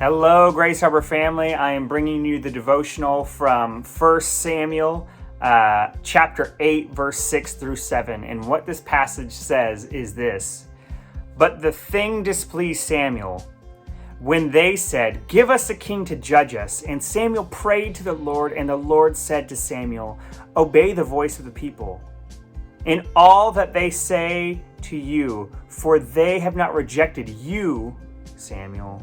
Hello, Grace Harbor family. I am bringing you the devotional from 1 Samuel chapter 8, verse 6 through 7. And what this passage says is this: But the thing displeased Samuel when they said, "Give us a king to judge us." And Samuel prayed to the Lord, and the Lord said to Samuel, "Obey the voice of the people in all that they say to you, for they have not rejected you, Samuel,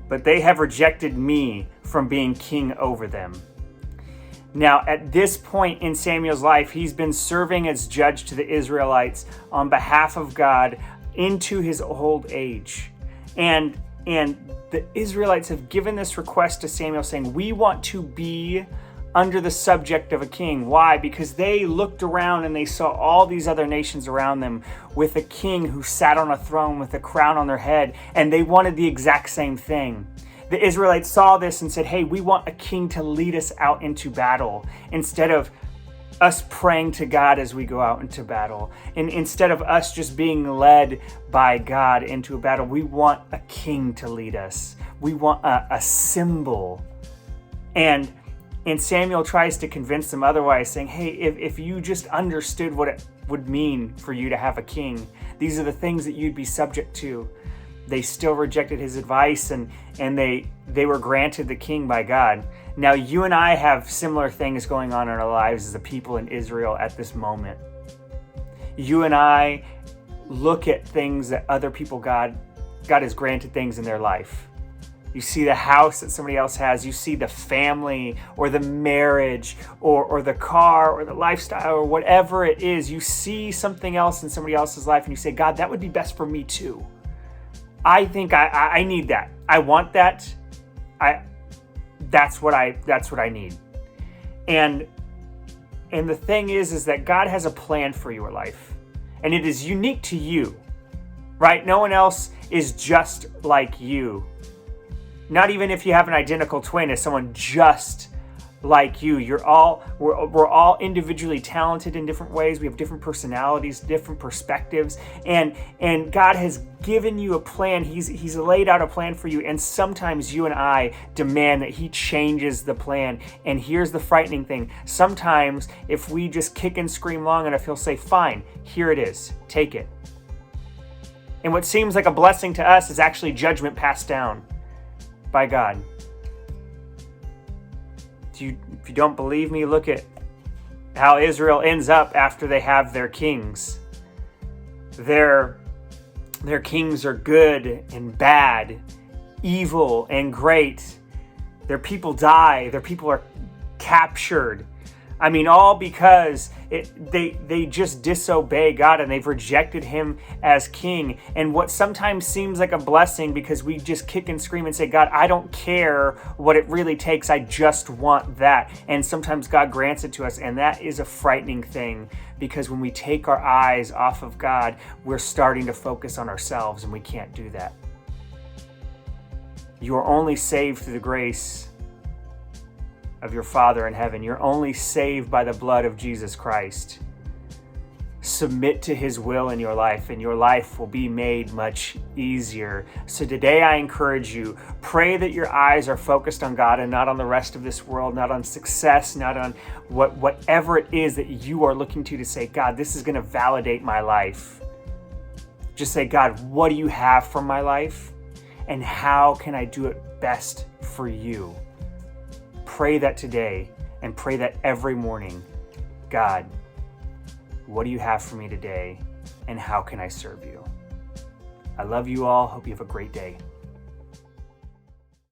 but they have rejected me from being king over them." Now, at this point in Samuel's life, he's been serving as judge to the Israelites on behalf of God into his old age. And the Israelites have given this request to Samuel saying, "We want to be under the subject of a king." Why? Because they looked around and they saw all these other nations around them with a king who sat on a throne with a crown on their head, and they wanted the exact same thing. The Israelites saw this and said, "Hey, we want a king to lead us out into battle instead of us praying to God as we go out into battle. And instead of us just being led by God into a battle, we want a king to lead us. We want a symbol." And Samuel tries to convince them otherwise, saying, "Hey, if you just understood what it would mean for you to have a king, these are the things that you'd be subject to." They still rejected his advice, and they were granted the king by God. Now, you and I have similar things going on in our lives as a people in Israel at this moment. You and I look at things that other people, God has granted things in their life. You see the house that somebody else has. You see the family or the marriage or the car or the lifestyle or whatever it is. You see something else in somebody else's life and you say, "God, that would be best for me too. I think I need that. I want that. That's what I need." And the thing is that God has a plan for your life, and it is unique to you, right? No one else is just like you. Not even if you have an identical twin as someone just like you. We're all individually talented in different ways. We have different personalities, different perspectives, and God has given you a plan. He's laid out a plan for you, and sometimes you and I demand that he changes the plan. And here's the frightening thing: sometimes if we just kick and scream long enough, he'll say, "Fine, here it is, take it." And what seems like a blessing to us is actually judgment passed down by God. If you don't believe me, look at how Israel ends up after they have their kings. Their kings are good and bad, evil and great. Their people die. Their people are captured. I mean, all because they just disobey God and they've rejected him as king. And what sometimes seems like a blessing because we just kick and scream and say, "God, I don't care what it really takes. I just want that." And sometimes God grants it to us. And that is a frightening thing, because when we take our eyes off of God, we're starting to focus on ourselves, and we can't do that. You are only saved through the grace of your Father in heaven. You're only saved by the blood of Jesus Christ. Submit to his will in your life, and your life will be made much easier. So today I encourage you, pray that your eyes are focused on God and not on the rest of this world, not on success, not on whatever it is that you are looking to say, "God, this is going to validate my life." Just say, "God, what do you have for my life? And how can I do it best for you?" Pray that today, and pray that every morning. "God, what do you have for me today, and how can I serve you?" I love you all. Hope you have a great day.